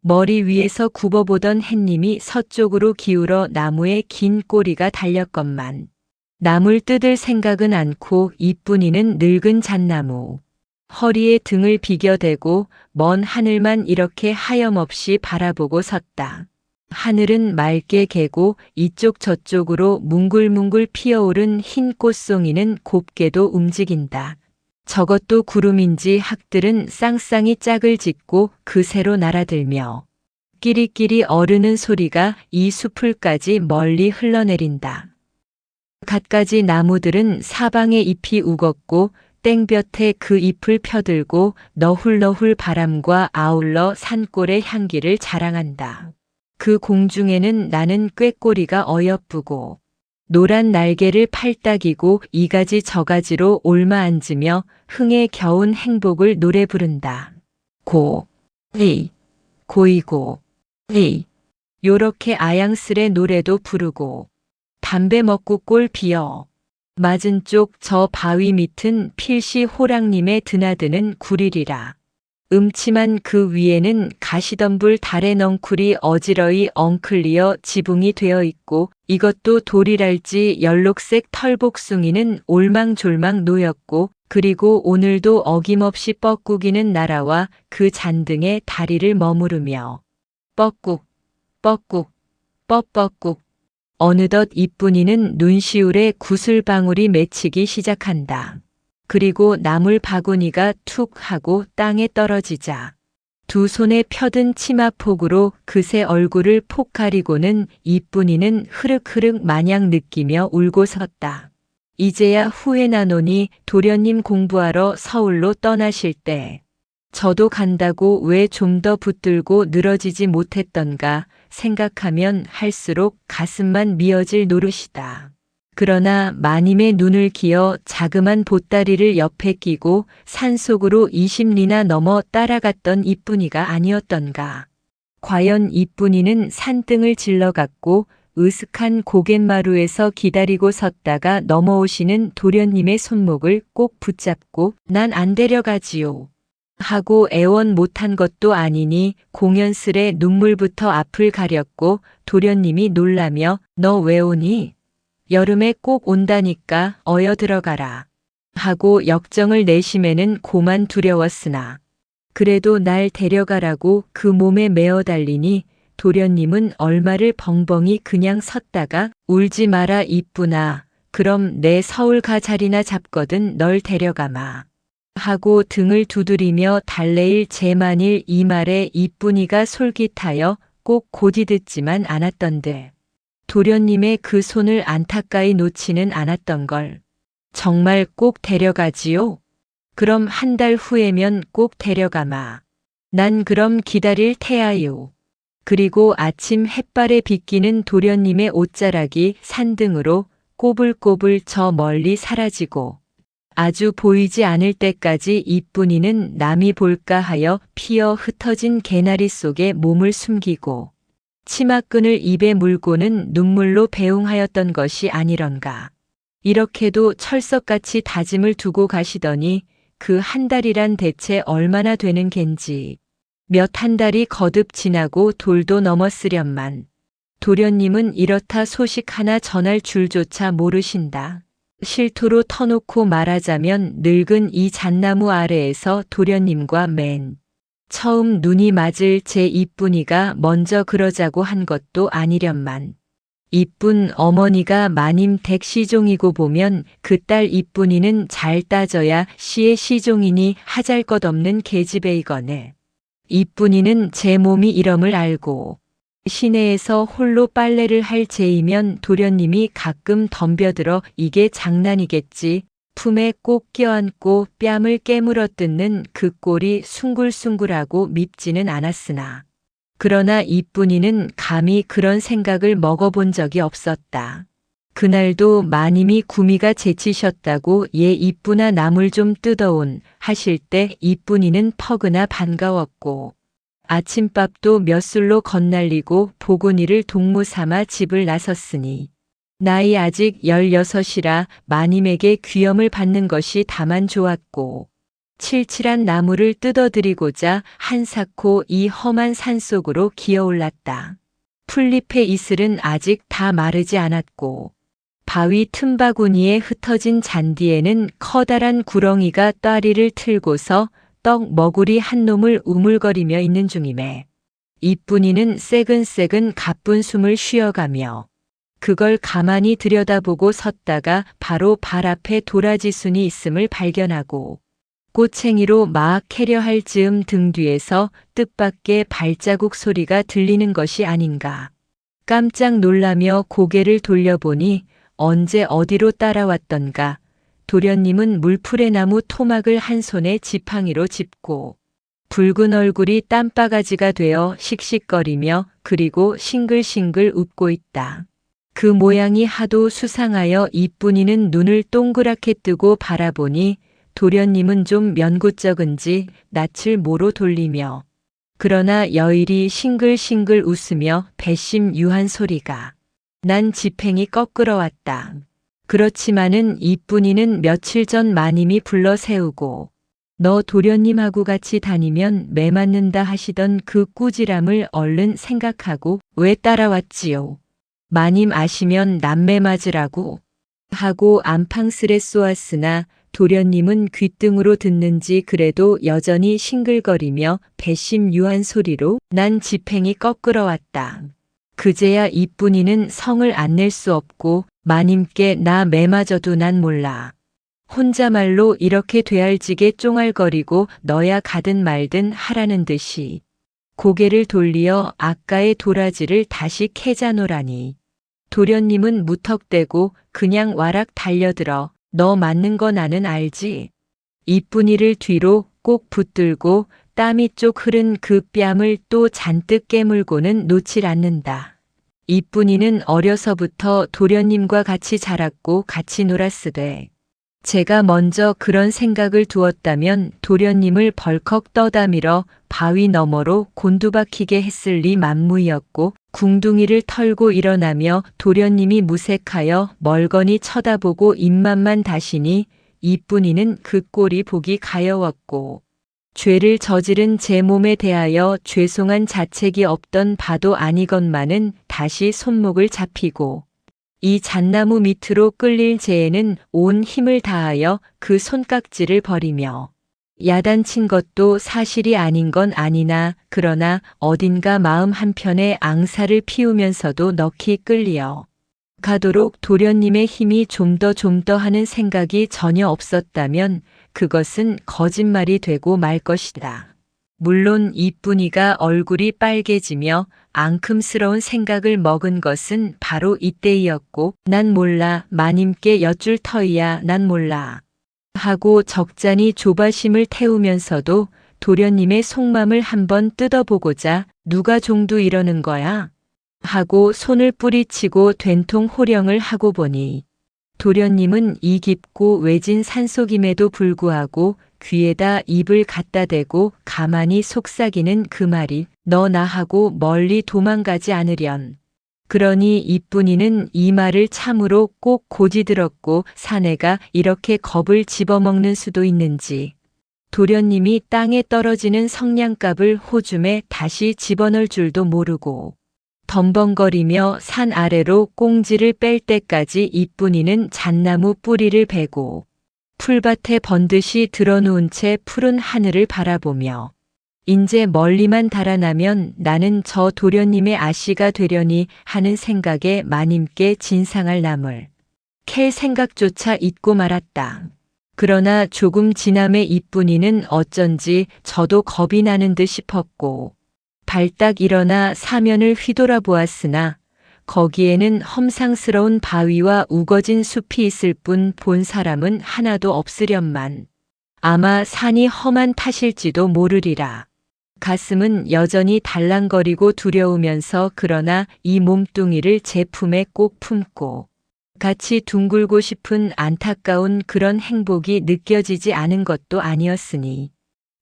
머리 위에서 굽어보던 햇님이 서쪽으로 기울어 나무에 긴 꼬리가 달렸건만 나물 뜯을 생각은 않고 이쁜이는 늙은 잣나무 허리에 등을 비겨대고 먼 하늘만 이렇게 하염없이 바라보고 섰다. 하늘은 맑게 개고 이쪽 저쪽으로 뭉글뭉글 피어오른 흰 꽃송이는 곱게도 움직인다. 저것도 구름인지 학들은 쌍쌍이 짝을 짓고 그새로 날아들며 끼리끼리 어르는 소리가 이 숲을까지 멀리 흘러내린다. 갖가지 나무들은 사방에 잎이 우겁고 땡볕에 그 잎을 펴들고 너훌너훌 바람과 아울러 산골의 향기를 자랑한다. 그 공중에는 나는 꾀꼬리가 어여쁘고 노란 날개를 팔딱이고 이가지 저가지로 옮아앉으며 흥에 겨운 행복을 노래 부른다. 고이고 요렇게 아양스레 노래도 부르고 담배 먹고 꼴 비어 맞은 쪽 저 바위 밑은 필시 호랑님의 드나드는 구리리라. 음침한 그 위에는 가시덤불 달의 넝쿨이 어지러이 엉클리어 지붕이 되어 있고 이것도 돌이랄지 연록색 털복숭이는 올망졸망 놓였고 그리고 오늘도 어김없이 뻐꾸기는 날아와 그 잔등에 다리를 머무르며 뻐꾹 뻐뻐꾹 어느덧 이쁜이는 눈시울에 구슬방울이 맺히기 시작한다. 그리고 나물 바구니가 툭 하고 땅에 떨어지자 두 손에 펴든 치마폭으로 그새 얼굴을 폭 가리고는 이쁜이는 흐르흐르 마냥 느끼며 울고 섰다. 이제야 후회나노니 도련님 공부하러 서울로 떠나실 때 저도 간다고 왜 좀 더 붙들고 늘어지지 못했던가 생각하면 할수록 가슴만 미어질 노릇이다. 그러나 마님의 눈을 기어 자그만 보따리를 옆에 끼고 산속으로 20리나 넘어 따라갔던 이쁜이가 아니었던가. 과연 이쁜이는 산등을 질러갔고 으슥한 고갯마루에서 기다리고 섰다가 넘어오시는 도련님의 손목을 꼭 붙잡고 난 안 데려가지요. 하고 애원 못한 것도 아니니 공연스레 눈물부터 앞을 가렸고 도련님이 놀라며 너 왜 오니? 여름에 꼭 온다니까 어여 들어가라. 하고 역정을 내심에는 고만 두려웠으나 그래도 날 데려가라고 그 몸에 메어 달리니 도련님은 얼마를 벙벙이 그냥 섰다가 울지 마라 이쁘나 그럼 내 서울 가 자리나 잡거든 널 데려가마. 하고 등을 두드리며 달래일 제만일 이 말에 이쁜이가 솔깃하여 꼭 곧이 듣지만 않았던데 도련님의 그 손을 안타까이 놓지는 않았던 걸. 정말 꼭 데려가지요? 그럼 한 달 후에면 꼭 데려가마. 난 그럼 기다릴 테야요. 그리고 아침 햇발에 비끼는 도련님의 옷자락이 산등으로 꼬불꼬불 저 멀리 사라지고 아주 보이지 않을 때까지 이쁜이는 남이 볼까 하여 피어 흩어진 개나리 속에 몸을 숨기고 치마끈을 입에 물고는 눈물로 배웅하였던 것이 아니런가. 이렇게도 철석같이 다짐을 두고 가시더니 그 한 달이란 대체 얼마나 되는 겐지. 몇 한 달이 거듭 지나고 돌도 넘었으련만 도련님은 이렇다 소식 하나 전할 줄조차 모르신다. 실토로 터놓고 말하자면 늙은 이 잣나무 아래에서 도련님과 맨 처음 눈이 맞을 제 이쁜이가 먼저 그러자고 한 것도 아니련만 이쁜 어머니가 마님 댁 시종이고 보면 그 딸 이쁜이는 잘 따져야 시의 시종이니 하잘것없는 계집애이거네. 이쁜이는 제 몸이 이럼을 알고 시내에서 홀로 빨래를 할 제이면 도련님이 가끔 덤벼들어 이게 장난이겠지 품에 꼭 껴안고 뺨을 깨물어 뜯는 그 꼴이 숭글숭글하고 밉지는 않았으나 그러나 이쁜이는 감히 그런 생각을 먹어본 적이 없었다. 그날도 마님이 구미가 제치셨다고 얘 이쁘나 나물 좀 뜯어온 하실 때 이쁜이는 퍼그나 반가웠고 아침밥도 몇 술로 건날리고 보고니를 동무 삼아 집을 나섰으니 나이 아직 16이라 마님에게 귀염을 받는 것이 다만 좋았고 칠칠한 나무를 뜯어들이고자 한사코 이 험한 산속으로 기어올랐다. 풀잎의 이슬은 아직 다 마르지 않았고 바위 틈바구니에 흩어진 잔디에는 커다란 구렁이가 따리를 틀고서 떡 머구리 한 놈을 우물거리며 있는 중임에 이뿐이는 새근새근 가쁜 숨을 쉬어가며 그걸 가만히 들여다보고 섰다가 바로 발 앞에 도라지순이 있음을 발견하고 꼬챙이로 막 캐려 할 즈음 등 뒤에서 뜻밖의 발자국 소리가 들리는 것이 아닌가. 깜짝 놀라며 고개를 돌려보니 언제 어디로 따라왔던가. 도련님은 물풀의 나무 토막을 한 손에 지팡이로 짚고 붉은 얼굴이 땀바가지가 되어 씩씩거리며 그리고 싱글싱글 웃고 있다. 그 모양이 하도 수상하여 이뿐이는 눈을 동그랗게 뜨고 바라보니 도련님은 좀 면구쩍은지 낯을 모로 돌리며 그러나 여일이 싱글싱글 웃으며 배심유한 소리가 난 지팽이 꺾으러 왔다. 그렇지만은 이뿐이는 며칠 전 마님이 불러 세우고 너 도련님하고 같이 다니면 매 맞는다 하시던 그 꾸지람을 얼른 생각하고 왜 따라왔지요. 마님 아시면 남매 맞으라고 하고 안팡스레 쏘았으나 도련님은 귓등으로 듣는지 그래도 여전히 싱글거리며 배심유한 소리로 난 지팽이 꺾으러 왔다. 그제야 이뿐이는 성을 안 낼 수 없고 마님께 나 매맞아도 난 몰라. 혼자말로 이렇게 되알지게 쫑알거리고 너야 가든 말든 하라는 듯이 고개를 돌리어 아까의 도라지를 다시 캐자노라니. 도련님은 무턱대고 그냥 와락 달려들어 너 맞는 거 나는 알지. 이뿐이를 뒤로 꼭 붙들고 땀이 쪽 흐른 그 뺨을 또 잔뜩 깨물고는 놓질 않는다. 이뿐이는 어려서부터 도련님과 같이 자랐고 같이 놀았으되 제가 먼저 그런 생각을 두었다면 도련님을 벌컥 떠다밀어 바위 너머로 곤두박히게 했을 리 만무이었고 궁둥이를 털고 일어나며 도련님이 무색하여 멀거니 쳐다보고 입맛만 다시니 이뿐이는 그 꼴이 보기 가여웠고 죄를 저지른 제 몸에 대하여 죄송한 자책이 없던 바도 아니건만은 다시 손목을 잡히고 이 잣나무 밑으로 끌릴 재에는 온 힘을 다하여 그 손깍지를 버리며 야단친 것도 사실이 아닌 건 아니나 그러나 어딘가 마음 한편에 앙사를 피우면서도 넋이 끌리어 가도록 도련님의 힘이 좀 더 하는 생각이 전혀 없었다면 그것은 거짓말이 되고 말 것이다. 물론 이뿐이가 얼굴이 빨개지며 앙큼스러운 생각을 먹은 것은 바로 이때이었고 난 몰라 마님께 여쭐 터이야 난 몰라 하고 적잖이 조바심을 태우면서도 도련님의 속맘을 한번 뜯어보고자 누가 종두 이러는 거야 하고 손을 뿌리치고 된통 호령을 하고 보니 도련님은 이 깊고 외진 산속임에도 불구하고 귀에다 입을 갖다 대고 가만히 속삭이는 그 말이 너 나하고 멀리 도망가지 않으련. 그러니 이뿐이는 이 말을 참으로 꼭 고지들었고 사내가 이렇게 겁을 집어먹는 수도 있는지 도련님이 땅에 떨어지는 성냥갑을 호줌에 다시 집어넣을 줄도 모르고 덤벙거리며 산 아래로 꽁지를 뺄 때까지 이뿐이는 잣나무 뿌리를 베고 풀밭에 번듯이 드러누운 채 푸른 하늘을 바라보며 인제 멀리만 달아나면 나는 저 도련님의 아씨가 되려니 하는 생각에 마님께 진상할 남을 캘 생각조차 잊고 말았다. 그러나 조금 지남의 이뿐이는 어쩐지 저도 겁이 나는 듯 싶었고 발딱 일어나 사면을 휘돌아 보았으나 거기에는 험상스러운 바위와 우거진 숲이 있을 뿐 본 사람은 하나도 없으련만 아마 산이 험한 탓일지도 모르리라. 가슴은 여전히 달랑거리고 두려우면서 그러나 이 몸뚱이를 제 품에 꼭 품고 같이 둥글고 싶은 안타까운 그런 행복이 느껴지지 않은 것도 아니었으니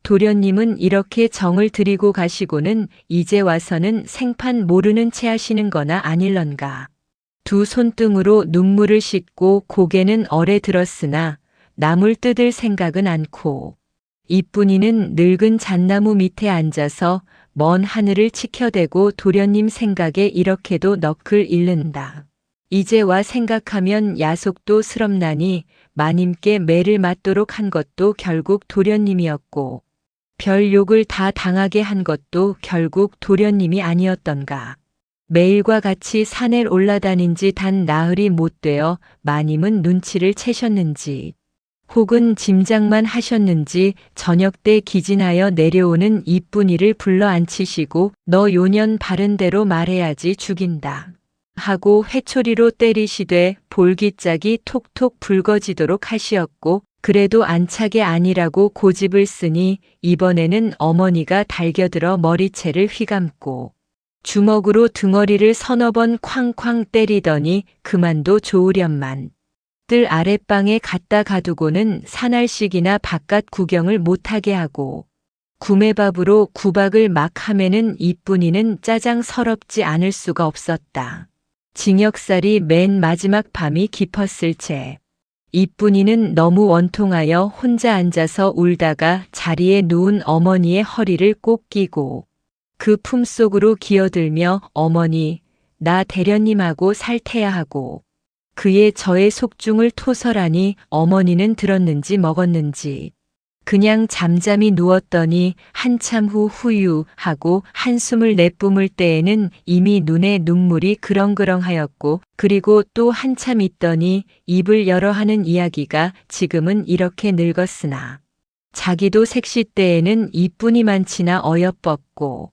도련님은 이렇게 정을 들이고 가시고는 이제 와서는 생판 모르는 채 하시는 거나 아닐런가. 두 손등으로 눈물을 씻고 고개는 어레 들었으나 남을 뜯을 생각은 않고 이쁜이는 늙은 잣나무 밑에 앉아서 먼 하늘을 치켜대고 도련님 생각에 이렇게도 넋을 잃는다. 이제와 생각하면 야속도 스럽나니 마님께 매를 맞도록 한 것도 결국 도련님이었고 별 욕을 다 당하게 한 것도 결국 도련님이 아니었던가. 매일과 같이 산에 올라다닌 지 단 나흘이 못 되어 마님은 눈치를 채셨는지 혹은 짐작만 하셨는지 저녁 때 기진하여 내려오는 이쁜이를 불러 앉히시고 너 요년 바른 대로 말해야지 죽인다 하고 회초리로 때리시되 볼기짝이 톡톡 붉어지도록 하시었고 그래도 안착이 아니라고 고집을 쓰니 이번에는 어머니가 달겨들어 머리채를 휘감고 주먹으로 등어리를 서너 번 쾅쾅 때리더니 그만도 좋으련만 뜰 아랫방에 갖다 가두고는 사날씩이나 바깥 구경을 못하게 하고 구매밥으로 구박을 막 하면은 이쁜이는 짜장 서럽지 않을 수가 없었다. 징역살이 맨 마지막 밤이 깊었을 채 이쁜이는 너무 원통하여 혼자 앉아서 울다가 자리에 누운 어머니의 허리를 꼭 끼고 그 품속으로 기어들며 어머니, 나 대련님하고 살태야 하고 그의 저의 속중을 토설하니 어머니는 들었는지 먹었는지 그냥 잠잠히 누웠더니 한참 후 후유 하고 한숨을 내뿜을 때에는 이미 눈에 눈물이 그렁그렁하였고 그리고 또 한참 있더니 입을 열어 하는 이야기가 지금은 이렇게 늙었으나 자기도 색시 때에는 이뿐이만치나 어여뻤고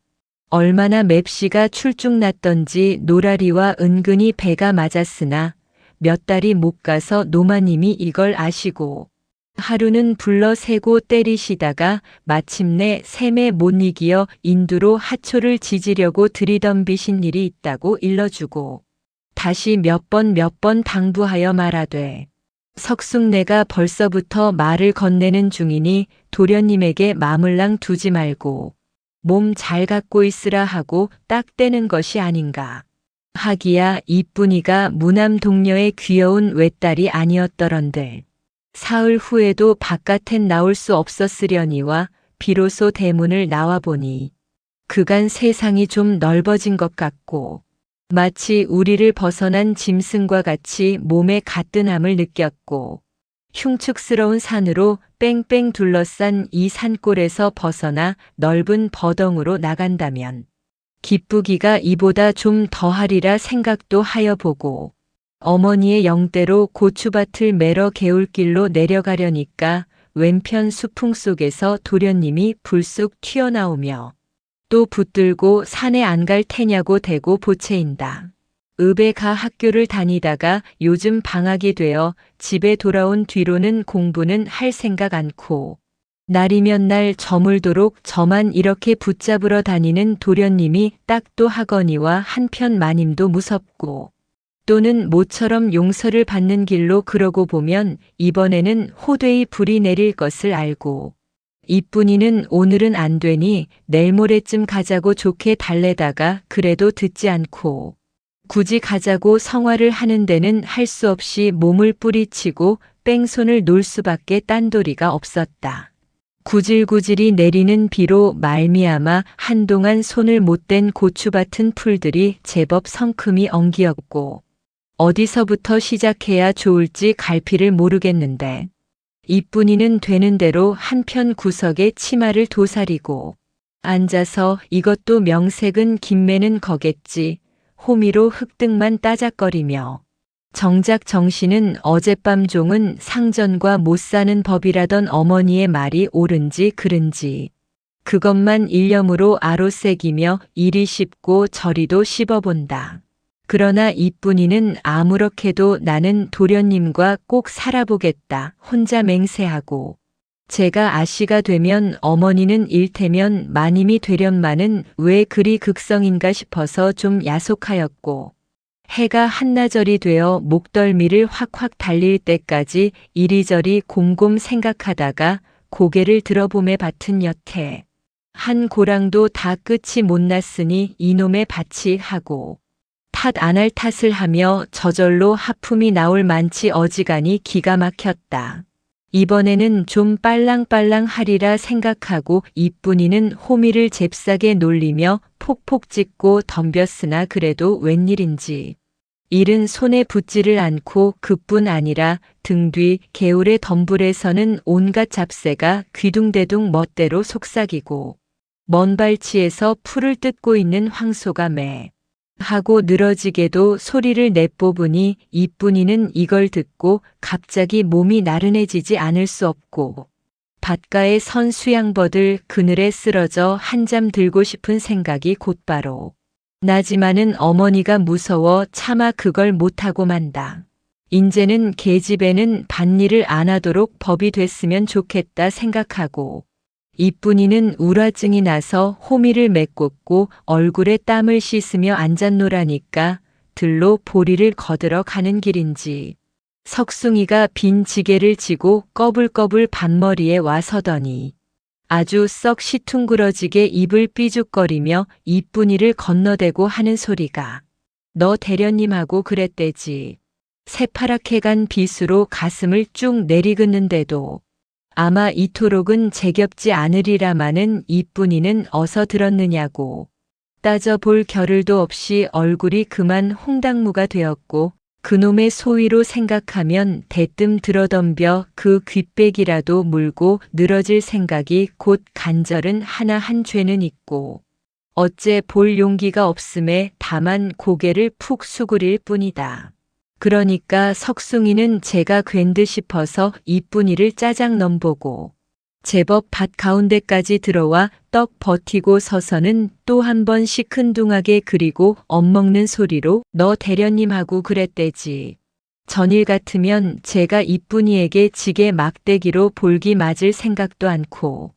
얼마나 맵시가 출중났던지 노라리와 은근히 배가 맞았으나 몇 달이 못 가서 노마님이 이걸 아시고 하루는 불러 세고 때리시다가 마침내 샘에 못 이기어 인두로 하초를 지지려고 들이덤비신 일이 있다고 일러주고 다시 몇 번 당부하여 말하되 석숙내가 벌써부터 말을 건네는 중이니 도련님에게 마물랑 두지 말고 몸 잘 갖고 있으라 하고 딱 떼는 것이 아닌가. 하기야 이쁜이가 무남 동녀의 귀여운 외딸이 아니었더런들. 사흘 후에도 바깥엔 나올 수 없었으려니와 비로소 대문을 나와보니 그간 세상이 좀 넓어진 것 같고 마치 우리를 벗어난 짐승과 같이 몸에 가뜬함을 느꼈고 흉측스러운 산으로 뺑뺑 둘러싼 이 산골에서 벗어나 넓은 버덩으로 나간다면 기쁘기가 이보다 좀 더하리라 생각도 하여 보고 어머니의 영대로 고추밭을 매러 개울길로 내려가려니까 왼편 수풍 속에서 도련님이 불쑥 튀어나오며 또 붙들고 산에 안 갈 테냐고 대고 보채인다. 읍에 가 학교를 다니다가 요즘 방학이 되어 집에 돌아온 뒤로는 공부는 할 생각 않고 날이면 날 저물도록 저만 이렇게 붙잡으러 다니는 도련님이 딱도 하거니와 한편 마님도 무섭고 또는 모처럼 용서를 받는 길로 그러고 보면 이번에는 호되이 불이 내릴 것을 알고 이쁜이는 오늘은 안 되니 내일 모레쯤 가자고 좋게 달래다가 그래도 듣지 않고 굳이 가자고 성화를 하는 데는 할 수 없이 몸을 뿌리치고 뺑손을 놓을 수밖에 딴도리가 없었다. 구질구질이 내리는 비로 말미암아 한동안 손을 못 댄 고추밭은 풀들이 제법 성큼이 엉기었고 어디서부터 시작해야 좋을지 갈피를 모르겠는데 이쁜이는 되는 대로 한편 구석에 치마를 도사리고 앉아서 이것도 명색은 김매는 거겠지 호미로 흑등만 따작거리며 정작 정신은 어젯밤 종은 상전과 못 사는 법이라던 어머니의 말이 옳은지 그른지 그것만 일념으로 아로새기며 이리 씹고 저리도 씹어본다. 그러나 이쁜이는 아무렇게도 나는 도련님과 꼭 살아보겠다 혼자 맹세하고 제가 아씨가 되면 어머니는 일테면 마님이 되련마는 왜 그리 극성인가 싶어서 좀 야속하였고 해가 한나절이 되어 목덜미를 확확 달릴 때까지 이리저리 곰곰 생각하다가 고개를 들어봄에 밭은 여태 한 고랑도 다 끝이 못 났으니 이놈의 밭이 하고 탓 안 할 탓을 하며 저절로 하품이 나올 만치 어지간히 기가 막혔다. 이번에는 좀 빨랑빨랑 하리라 생각하고 이쁜이는 호미를 잽싸게 놀리며 폭폭 찢고 덤볐으나 그래도 웬일인지 일은 손에 붙지를 않고 그뿐 아니라 등 뒤 개울의 덤불에서는 온갖 잡새가 귀둥대둥 멋대로 속삭이고 먼 발치에서 풀을 뜯고 있는 황소가 매 하고 늘어지게도 소리를 내뽑으니 이쁜이는 이걸 듣고 갑자기 몸이 나른해지지 않을 수 없고 밭가에 선 수양버들 그늘에 쓰러져 한잠 들고 싶은 생각이 곧바로 나지만은 어머니가 무서워 차마 그걸 못하고 만다. 인제는 계집애는 밭일을 안 하도록 법이 됐으면 좋겠다 생각하고 이쁜이는 우라증이 나서 호미를 메꽂고 얼굴에 땀을 씻으며 앉았노라니까 들로 보리를 거들어 가는 길인지 석숭이가 빈 지게를 지고 꺼불꺼불 밭머리에 와 서더니 아주 썩 시퉁그러지게 입을 삐죽거리며 이쁜이를 건너대고 하는 소리가 너 대련님하고 그랬대지. 새파랗게 간 빗으로 가슴을 쭉 내리긋는데도 아마 이토록은 제겹지 않으리라마는 이쁜이는 어서 들었느냐고 따져볼 겨를도 없이 얼굴이 그만 홍당무가 되었고 그놈의 소위로 생각하면 대뜸 들어덤벼 그 귓배기라도 물고 늘어질 생각이 곧 간절은 하나 한 죄는 있고 어째 볼 용기가 없음에 다만 고개를 푹 수그릴 뿐이다. 그러니까 석숭이는 제가 괜듯 싶어서 이쁜이를 짜장 넘보고 제법 밭 가운데까지 들어와 떡 버티고 서서는 또 한 번 시큰둥하게 그리고 엿먹는 소리로 너 대련님하고 그랬대지. 전일 같으면 제가 이쁜이에게 지게 막대기로 볼기 맞을 생각도 않고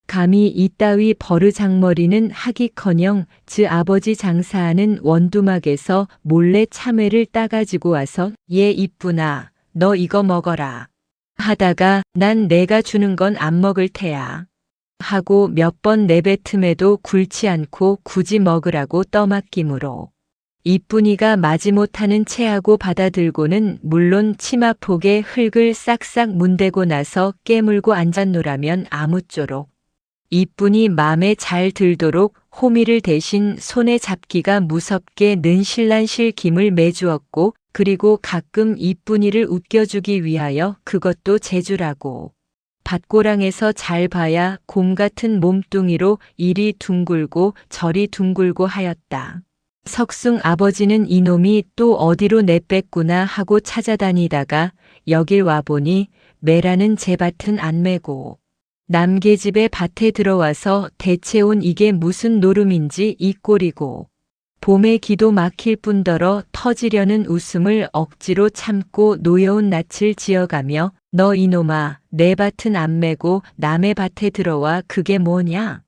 감히 이따위 버르장머리는 하기커녕 즈 아버지 장사하는 원두막에서 몰래 참외를 따가지고 와서 얘 이쁜아 너 이거 먹어라 하다가 난 내가 주는 건 안 먹을 테야 하고 몇 번 내뱉음에도 굴치 않고 굳이 먹으라고 떠맡기므로 이쁜이가 마지못하는 체하고 받아들고는 물론 치마폭에 흙을 싹싹 문대고 나서 깨물고 앉았노라면 아무쪼록 이쁜이 맘에 잘 들도록 호미를 대신 손에 잡기가 무섭게 는실난실 김을 매주었고 그리고 가끔 이쁜이를 웃겨주기 위하여 그것도 재주라고 밭고랑에서 잘 봐야 곰 같은 몸뚱이로 이리 둥글고 저리 둥글고 하였다. 석숭 아버지는 이놈이 또 어디로 내뺐구나 하고 찾아다니다가 여길 와보니 매라는 제 밭은 안 매고 남계집의 밭에 들어와서 대체 온 이게 무슨 노름인지 이 꼴이고 봄에 기도 막힐 뿐더러 터지려는 웃음을 억지로 참고 노여운 낯을 지어가며 너 이놈아 내 밭은 안 매고 남의 밭에 들어와 그게 뭐냐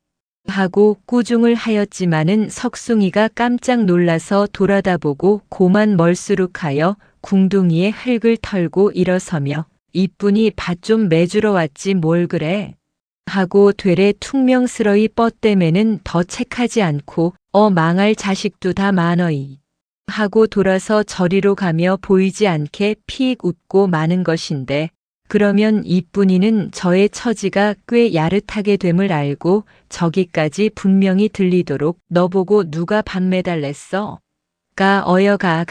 하고 꾸중을 하였지만은 석숭이가 깜짝 놀라서 돌아다보고 고만 멀수룩하여 궁둥이에 흙을 털고 일어서며 이쁜이 밭 좀 매주러 왔지 뭘 그래 하고 되레 퉁명스러이 뻗대매는 더 책하지 않고 망할 자식도 다 많어이 하고 돌아서 저리로 가며 보이지 않게 피익 웃고 마는 것인데 그러면 이쁜이는 저의 처지가 꽤 야릇하게 됨을 알고 저기까지 분명히 들리도록 너보고 누가 밥 매달랬어? 가 어여가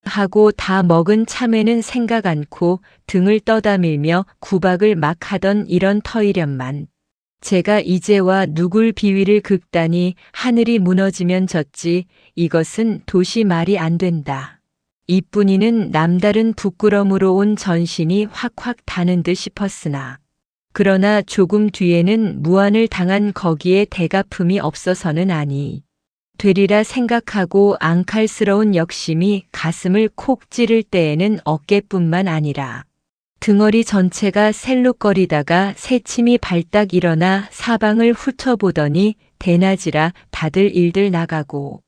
하고 다 먹은 참외는 생각 않고 등을 떠다밀며 구박을 막 하던 이런 터이련만 제가 이제와 누굴 비위를 긁다니 하늘이 무너지면 졌지 이것은 도시 말이 안 된다. 이쁜이는 남다른 부끄럼으로 온 전신이 확확 다는 듯 싶었으나 그러나 조금 뒤에는 무안을 당한 거기에 대가품이 없어서는 아니 되리라 생각하고 앙칼스러운 역심이 가슴을 콕 찌를 때에는 어깨뿐만 아니라 등허리 전체가 셀룩거리다가 새침이 발딱 일어나 사방을 훑어보더니 대낮이라 다들 일들 나가고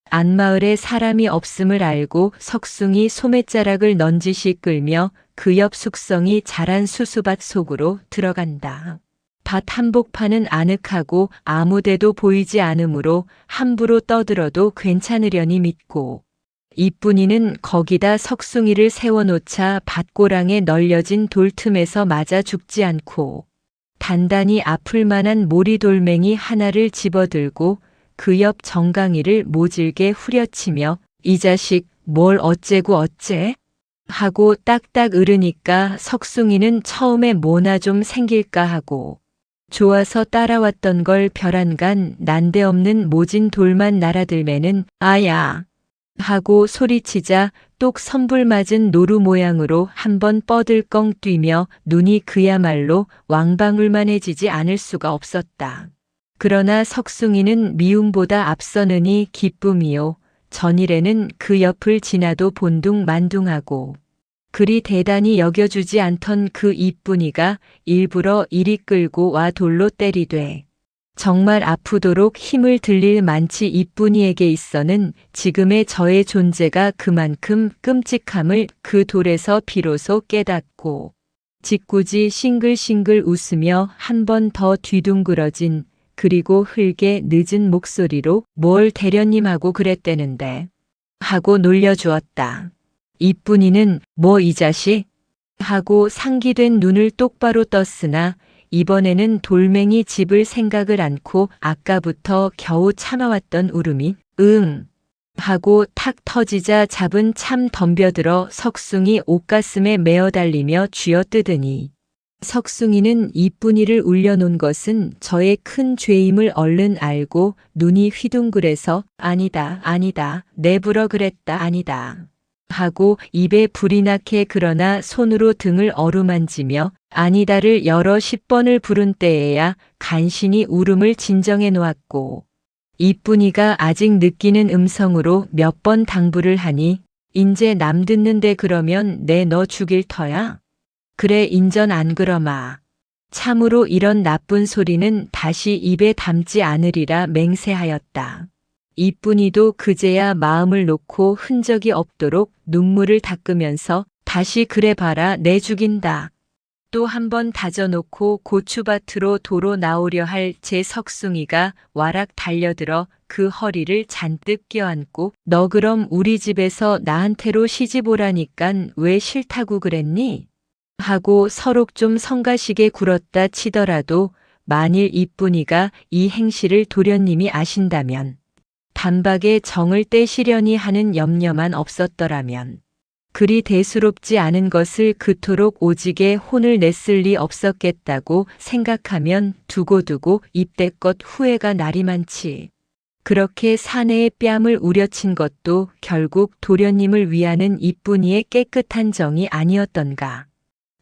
안마을에 사람이 없음을 알고 석숭이 소매자락을 넌지시 끌며 그 옆 숙성이 자란 수수밭 속으로 들어간다. 밭 한복판은 아늑하고 아무데도 보이지 않으므로 함부로 떠들어도 괜찮으려니 믿고 이쁜이는 거기다 석숭이를 세워놓자 밭고랑에 널려진 돌틈에서 맞아 죽지 않고 단단히 아플 만한 모리돌멩이 하나를 집어들고 그 옆 정강이를 모질게 후려치며 이 자식 뭘 어째고 어째? 하고 딱딱 으르니까 석숭이는 처음에 뭐나 좀 생길까 하고 좋아서 따라왔던 걸 벼란간 난데없는 모진 돌만 날아들매는 아야 하고 소리치자 똑 선불 맞은 노루 모양으로 한번 뻐들껑 뛰며 눈이 그야말로 왕방울만해지지 않을 수가 없었다. 그러나 석숭이는 미움보다 앞서느니 기쁨이요. 전일에는 그 옆을 지나도 본둥만둥하고 그리 대단히 여겨주지 않던 그 이쁜이가 일부러 이리 끌고 와 돌로 때리되 정말 아프도록 힘을 들릴 만치 이쁜이에게 있어는 지금의 저의 존재가 그만큼 끔찍함을 그 돌에서 비로소 깨닫고 짓궂이 싱글싱글 웃으며 한 번 더 뒤둥그러진 그리고 흘게 늦은 목소리로 뭘 대련님하고 그랬대는데 하고 놀려주었다. 이쁜이는 뭐 이 자식? 하고 상기된 눈을 똑바로 떴으나 이번에는 돌멩이 집을 생각을 않고 아까부터 겨우 참아왔던 울음이 응 하고 탁 터지자 잡은 참 덤벼들어 석숭이 옷가슴에 메어 달리며 쥐어뜯으니 석숭이는 이쁜이를 울려놓은 것은 저의 큰 죄임을 얼른 알고 눈이 휘둥그레서 아니다 아니다 내불어 그랬다 아니다 하고 입에 불이 나게 그러나 손으로 등을 어루만지며 아니다를 여러 10번을 부른 때에야 간신히 울음을 진정해 놓았고 이쁜이가 아직 느끼는 음성으로 몇 번 당부를 하니 인제 남 듣는데 그러면 내 너 죽일 터야? 그래 인전 안 그러마. 참으로 이런 나쁜 소리는 다시 입에 담지 않으리라 맹세하였다. 이쁜이도 그제야 마음을 놓고 흔적이 없도록 눈물을 닦으면서 다시 그래 봐라 내 죽인다. 또 한 번 다져놓고 고추밭으로 도로 나오려 할 제 석숭이가 와락 달려들어 그 허리를 잔뜩 껴안고 너 그럼 우리 집에서 나한테로 시집 오라니깐 왜 싫다고 그랬니? 하고 서로 좀 성가시게 굴었다 치더라도 만일 이쁜이가 이 행실을 도련님이 아신다면 단박에 정을 떼시려니 하는 염려만 없었더라면 그리 대수롭지 않은 것을 그토록 오지게 혼을 냈을 리 없었겠다고 생각하면 두고두고 입대껏 후회가 날이 많지. 그렇게 사내의 뺨을 우려친 것도 결국 도련님을 위하는 이쁜이의 깨끗한 정이 아니었던가.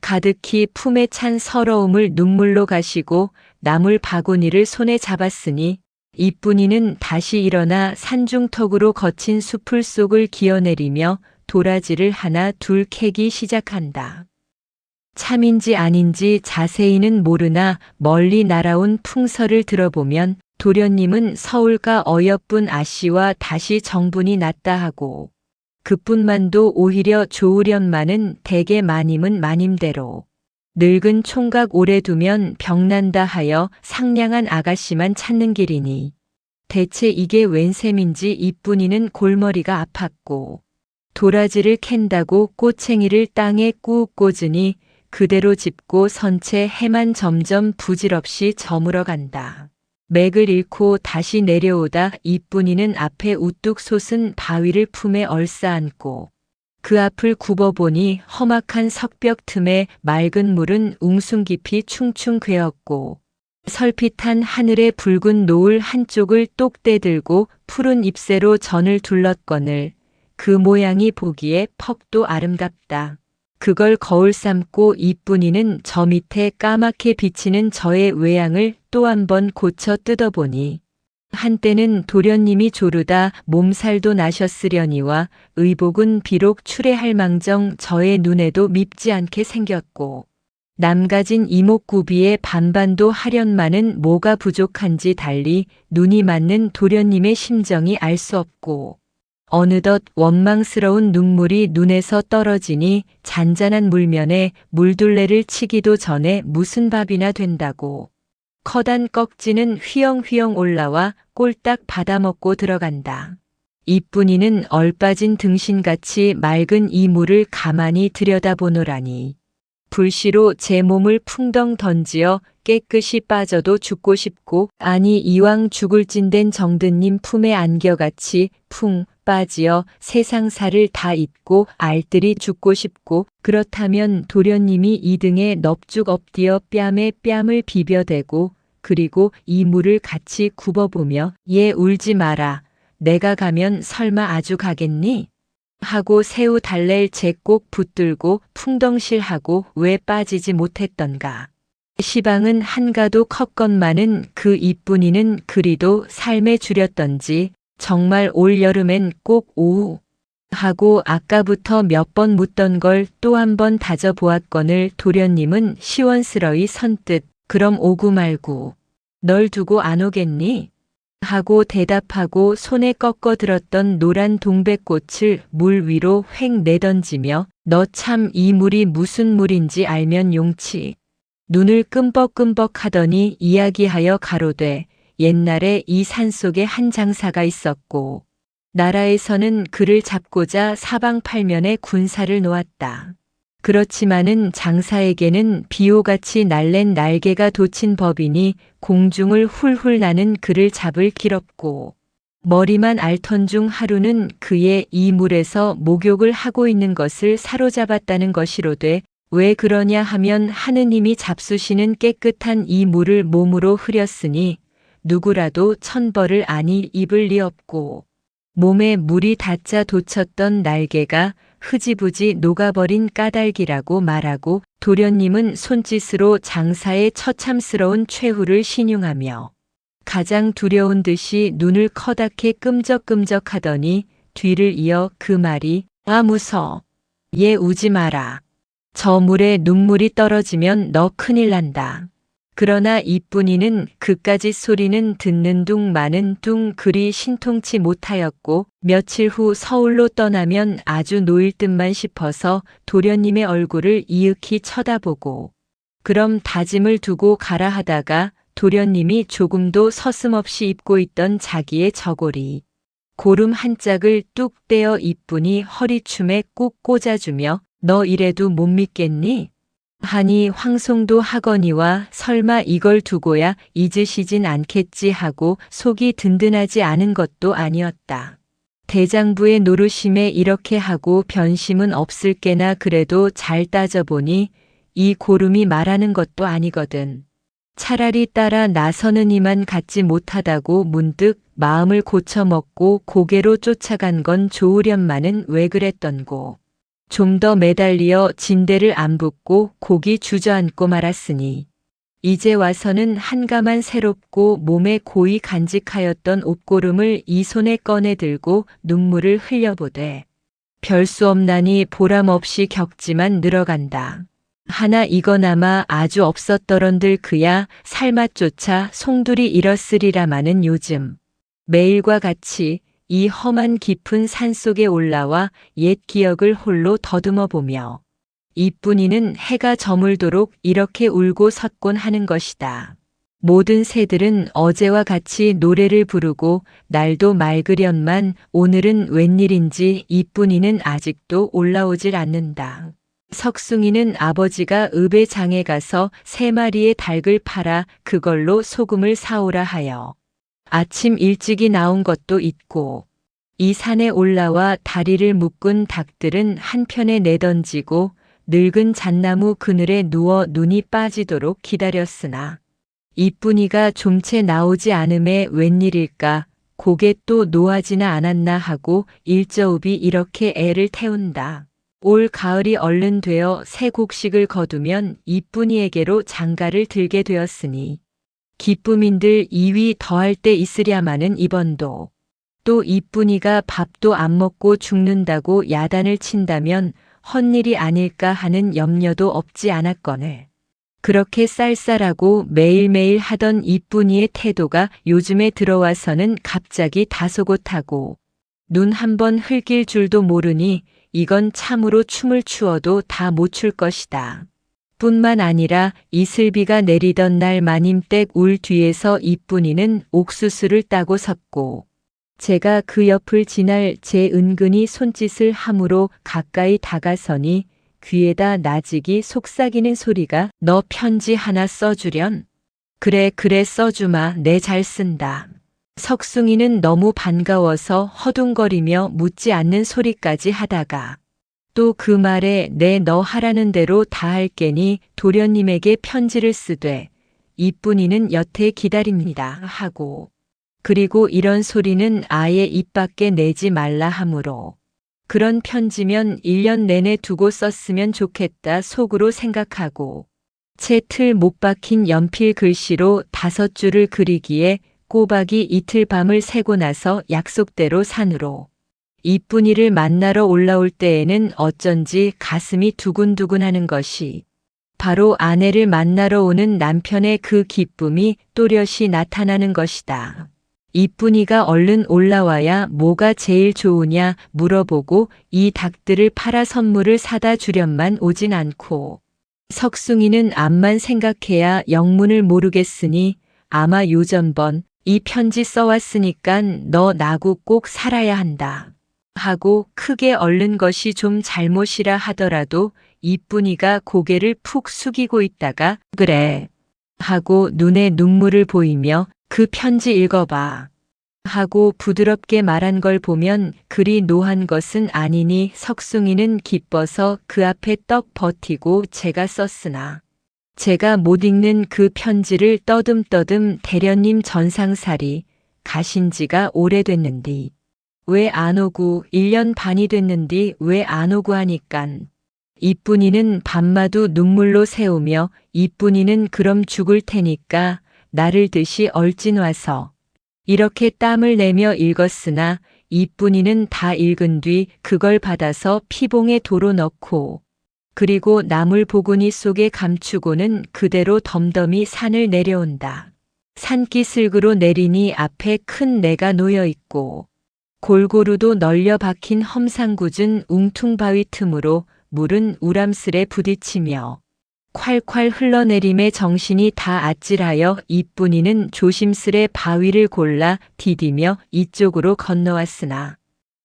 가득히 품에 찬 서러움을 눈물로 가시고 나물 바구니를 손에 잡았으니 이쁜이는 다시 일어나 산중턱으로 거친 수풀 속을 기어내리며 도라지를 하나 둘 캐기 시작한다. 참인지 아닌지 자세히는 모르나 멀리 날아온 풍설을 들어보면 도련님은 서울가 어여쁜 아씨와 다시 정분이 났다 하고 그뿐만도 오히려 좋으련마는 대개 마님은 마님대로 늙은 총각 오래 두면 병난다 하여 상냥한 아가씨만 찾는 길이니 대체 이게 웬 셈인지 이쁜이는 골머리가 아팠고 도라지를 캔다고 꼬챙이를 땅에 꾹 꽂으니 그대로 짚고 선채 해만 점점 부질없이 저물어 간다. 맥을 잃고 다시 내려오다 이쁜이는 앞에 우뚝 솟은 바위를 품에 얼싸안고 그 앞을 굽어보니 험악한 석벽 틈에 맑은 물은 웅숭 깊이 충충 괴었고 설핏한 하늘의 붉은 노을 한쪽을 똑 떼들고 푸른 잎새로 전을 둘렀거늘 그 모양이 보기에 퍽도 아름답다. 그걸 거울 삼고 이쁜이는 저 밑에 까맣게 비치는 저의 외양을 또 한 번 고쳐 뜯어보니 한때는 도련님이 조르다 몸살도 나셨으려니와 의복은 비록 추레할 망정 저의 눈에도 밉지 않게 생겼고 남가진 이목구비의 반반도 하련마는 뭐가 부족한지 달리 눈이 맞는 도련님의 심정이 알 수 없고 어느덧 원망스러운 눈물이 눈에서 떨어지니 잔잔한 물면에 물둘레를 치기도 전에 무슨 밥이나 된다고 커다란 꺽지는 휘영휘영 올라와 꼴딱 받아먹고 들어간다. 이쁜이는 얼빠진 등신같이 맑은 이물을 가만히 들여다보노라니. 불시로 제 몸을 풍덩 던지어 깨끗이 빠져도 죽고 싶고, 아니 이왕 죽을 찐된 정든님 품에 안겨같이 풍 빠지어 세상사를 다 잊고 알뜰히 죽고 싶고, 그렇다면 도련님이 이 등에 넙죽 엎디어 뺨에 뺨을 비벼대고, 그리고 이물을 같이 굽어보며 얘 울지 마라. 내가 가면 설마 아주 가겠니? 하고 새우 달랠 제 꼭 붙들고 풍덩실하고 왜 빠지지 못했던가. 시방은 한가도 컸건만은 그 이쁜이는 그리도 삶에 줄였던지 정말 올 여름엔 꼭 오우 하고 아까부터 몇 번 묻던 걸 또 한 번 다져보았거늘 도련님은 시원스러이 선뜻 그럼 오구 말구 널 두고 안 오겠니? 하고 대답하고 손에 꺾어 들었던 노란 동백꽃을 물 위로 획 내던지며 너 참 이 물이 무슨 물인지 알면 용치. 눈을 끔뻑끔뻑 하더니 이야기하여 가로되 옛날에 이 산속에 한 장사가 있었고 나라에서는 그를 잡고자 사방팔면에 군사를 놓았다. 그렇지만은 장사에게는 비호같이 날랜 날개가 돋친 법이니 공중을 훌훌 나는 그를 잡을 길없고 머리만 앓던 중 하루는 그의 이 물에서 목욕을 하고 있는 것을 사로잡았다는 것이로되 왜 그러냐 하면 하느님이 잡수시는 깨끗한 이 물을 몸으로 흐렸으니 누구라도 천벌을 아니 입을 리 없고 몸에 물이 닿자 돋쳤던 날개가 흐지부지 녹아버린 까닭이라고 말하고 도련님은 손짓으로 장사의 처참스러운 최후를 신용하며 가장 두려운 듯이 눈을 커다랗게 끔적끔적하더니 뒤를 이어 그 말이 아 무서. 얘 우지 마라. 저 물에 눈물이 떨어지면 너 큰일 난다. 그러나 이쁜이는 그까짓 소리는 듣는 둥 마는 둥 그리 신통치 못하였고 며칠 후 서울로 떠나면 아주 놓일 듯만 싶어서 도련님의 얼굴을 이윽히 쳐다보고 그럼 다짐을 두고 가라 하다가 도련님이 조금도 서슴없이 입고 있던 자기의 저고리 고름 한 짝을 뚝 떼어 이쁜이 허리춤에 꾹 꽂아주며 너 이래도 못 믿겠니? 하니 황송도 하거니와 설마 이걸 두고야 잊으시진 않겠지 하고 속이 든든하지 않은 것도 아니었다. 대장부의 노르심에 이렇게 하고 변심은 없을 게나 그래도 잘 따져보니 이 고름이 말하는 것도 아니거든. 차라리 따라 나서는 이만 갖지 못하다고 문득 마음을 고쳐먹고 고개로 쫓아간 건 좋으련만은 왜 그랬던고. 좀 더 매달리어 진대를 안 붙고 곡이 주저앉고 말았으니 이제 와서는 한가만 새롭고 몸에 고이 간직하였던 옷고름을 이 손에 꺼내 들고 눈물을 흘려보되 별수 없나니 보람없이 겪지만 늘어간다. 하나 이거나마 아주 없었더런들 그야 살맛조차 송두리 잃었으리라마는 요즘 매일과 같이 이 험한 깊은 산속에 올라와 옛 기억을 홀로 더듬어 보며 이쁜이는 해가 저물도록 이렇게 울고 섰곤 하는 것이다. 모든 새들은 어제와 같이 노래를 부르고 날도 맑으련만 오늘은 웬일인지 이쁜이는 아직도 올라오질 않는다. 석숭이는 아버지가 읍의 장에 가서 3마리의 닭을 팔아 그걸로 소금을 사오라 하여 아침 일찍이 나온 것도 있고 이 산에 올라와 다리를 묶은 닭들은 한편에 내던지고 늙은 잣나무 그늘에 누워 눈이 빠지도록 기다렸으나 이쁜이가 좀채 나오지 않음에 웬일일까 고개 또 노하지나 않았나 하고 일저읍이 이렇게 애를 태운다. 올 가을이 얼른 되어 새 곡식을 거두면 이쁜이에게로 장가를 들게 되었으니 기쁨인들 이위 더할 때 있으랴마는 이번도 또 이쁜이가 밥도 안 먹고 죽는다고 야단을 친다면 헛일이 아닐까 하는 염려도 없지 않았거늘. 그렇게 쌀쌀하고 매일매일 하던 이쁜이의 태도가 요즘에 들어와서는 갑자기 다소곳하고 눈 한 번 흘길 줄도 모르니 이건 참으로 춤을 추어도 다 못 출 것이다. 뿐만 아니라 이슬비가 내리던 날 마님댁 울 뒤에서 이쁜이는 옥수수를 따고 섰고 제가 그 옆을 지날 제 은근히 손짓을 함으로 가까이 다가서니 귀에다 나직이 속삭이는 소리가 너 편지 하나 써주련? 그래 써주마 내 잘 쓴다. 석숭이는 너무 반가워서 허둥거리며 묻지 않는 소리까지 하다가 또 그 말에 내 너 하라는 대로 다 할게니 도련님에게 편지를 쓰되 이쁜이는 여태 기다립니다 하고 그리고 이런 소리는 아예 입 밖에 내지 말라 하므로 그런 편지면 1년 내내 두고 썼으면 좋겠다 속으로 생각하고 채 틀 못 박힌 연필 글씨로 5줄을 그리기에 꼬박이 이틀 밤을 새고 나서 약속대로 산으로 이쁜이를 만나러 올라올 때에는 어쩐지 가슴이 두근두근 하는 것이 바로 아내를 만나러 오는 남편의 그 기쁨이 또렷이 나타나는 것이다. 이쁜이가 얼른 올라와야 뭐가 제일 좋으냐 물어보고 이 닭들을 팔아 선물을 사다 주련만 오진 않고 석숭이는 암만 생각해야 영문을 모르겠으니 아마 요전번 이 편지 써왔으니깐 너 나고 꼭 살아야 한다 하고 크게 얽는 것이 좀 잘못이라 하더라도 이쁜이가 고개를 푹 숙이고 있다가 그래 하고 눈에 눈물을 보이며 그 편지 읽어봐 하고 부드럽게 말한 걸 보면 그리 노한 것은 아니니 석숭이는 기뻐서 그 앞에 떡 버티고 제가 썼으나 제가 못 읽는 그 편지를 떠듬떠듬 대련님 전상살이 가신 지가 오래됐는디 왜 안 오고 1년 반이 됐는디 왜 안 오고 하니깐 이쁜이는 밤마도 눈물로 새우며 이쁜이는 그럼 죽을 테니까 나를 듯이 얼찐 와서 이렇게 땀을 내며 읽었으나 이쁜이는 다 읽은 뒤 그걸 받아서 피봉에 도로 넣고 그리고 나물 보구니 속에 감추고는 그대로 덤덤히 산을 내려온다. 산기슭으로 내리니 앞에 큰 내가 놓여 있고 골고루도 널려 박힌 험상궂은 웅퉁바위 틈으로 물은 우람스레 부딪히며 콸콸 흘러내림에 정신이 다 아찔하여 이쁜이는 조심스레 바위를 골라 디디며 이쪽으로 건너왔으나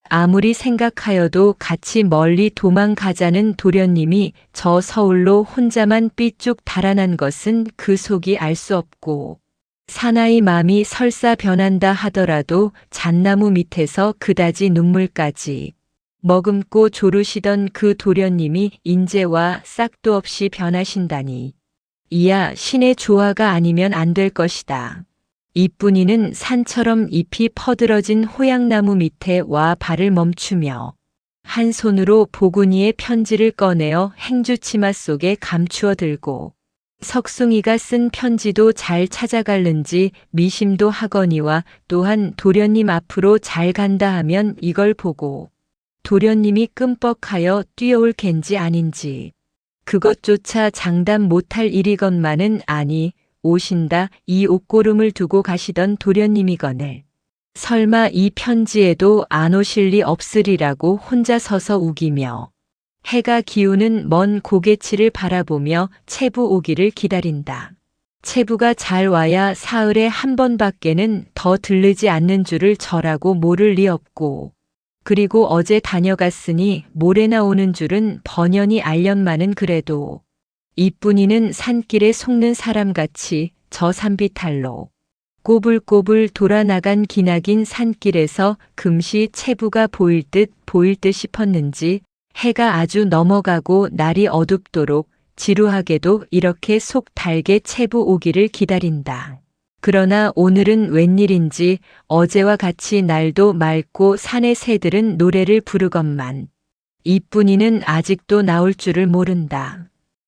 아무리 생각하여도 같이 멀리 도망가자는 도련님이 저 서울로 혼자만 삐쭉 달아난 것은 그 속이 알 수 없고 사나이 맘이 설사 변한다 하더라도 잣나무 밑에서 그다지 눈물까지 머금고 조르시던 그 도련님이 인제와 싹도 없이 변하신다니 이야 신의 조화가 아니면 안 될 것이다. 이쁜이는 산처럼 잎이 퍼들어진 호양나무 밑에 와 발을 멈추며 한 손으로 보구니의 편지를 꺼내어 행주치마 속에 감추어 들고 석숭이가 쓴 편지도 잘 찾아갈는지 미심도 하거니와 또한 도련님 앞으로 잘 간다 하면 이걸 보고 도련님이 끔뻑하여 뛰어올 겐지 아닌지 그것조차 장담 못할 일이건만은 아니 오신다 이 옷고름을 두고 가시던 도련님이거늘 설마 이 편지에도 안 오실 리 없으리라고 혼자 서서 우기며 해가 기우는 먼 고개치를 바라보며 체부 오기를 기다린다. 체부가 잘 와야 사흘에 한 번밖에는 더 들르지 않는 줄을 저라고 모를 리 없고 그리고 어제 다녀갔으니 모레나 오는 줄은 번연히 알련만은 그래도 이쁜이는 산길에 속는 사람같이 저 산비탈로 꼬불꼬불 돌아나간 기나긴 산길에서 금시 체부가 보일 듯 싶었는지 해가 아주 넘어가고 날이 어둡도록 지루하게도 이렇게 속 달게 체부 오기를 기다린다. 그러나 오늘은 웬일인지 어제와 같이 날도 맑고 산의 새들은 노래를 부르건만 이쁜이는 아직도 나올 줄을 모른다.